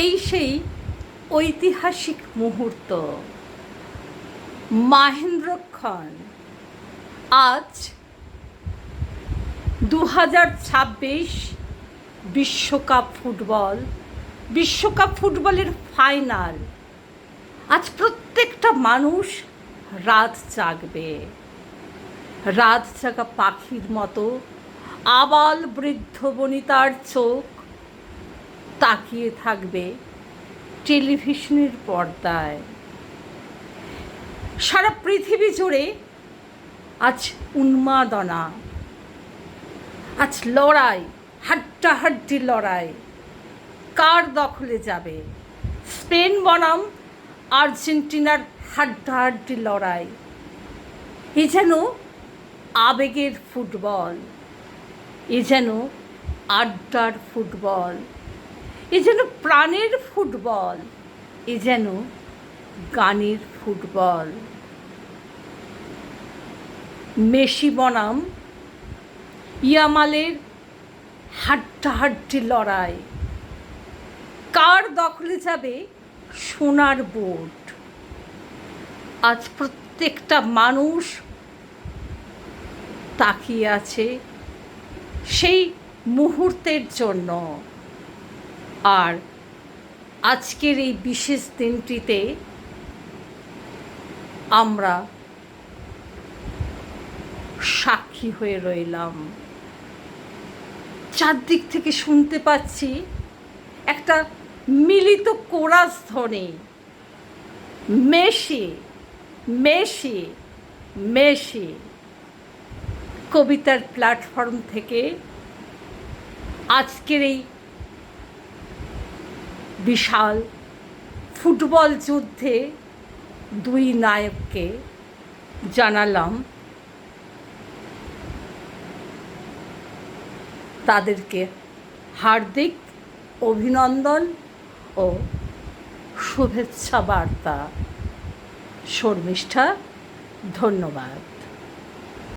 এই সেই ঐতিহাসিক মুহূর্ত। মাহেন্দ্রক্ষণ আজ 2026 বিশ্বকাপ ফুটবলের ফাইনাল। আজ প্রত্যেকটা মানুষ রাত জাগবে, রাত জাগা পাখির মতো আবাল বৃদ্ধ বনিতার চোখ তাকিয়ে থাকবে টেলিভিশনের পর্দায়। সারা পৃথিবী জুড়ে আজ উন্মাদনা, আজ লড়াই, হাড্ডাহাড্ডি লড়াই। কার দখলে যাবে? স্পেন বনাম আর্জেন্টিনার হাড্ডাহাড্ডি লড়াই। এ যেন আবেগের ফুটবল, এ যেন আড্ডার ফুটবল, এ যেন প্রাণের ফুটবল, এ যেন গানের ফুটবল। মেসি বনাম ইয়ামালের হাড্ডাহাড্ডি লড়াই। কার দখলে যাবে সোনার বোট? আজ প্রত্যেকটা মানুষ তাকিয়ে আছে সেই মুহূর্তের জন্য। আর আজকের এই বিশেষ দিনটিতে আমরা সাক্ষী হয়ে রইলাম। চারদিক থেকে শুনতে পাচ্ছি একটা মিলিত কোরাস ধ্বনি, মেসি মেসি মেসি। কবিতার প্ল্যাটফর্ম থেকে আজকের এই বিশাল ফুটবল যুদ্ধে দুই নায়ককে জানালাম তাদেরকে হার্দিক অভিনন্দন ও শুভেচ্ছা বার্তা। শর্মিষ্ঠা, ধন্যবাদ।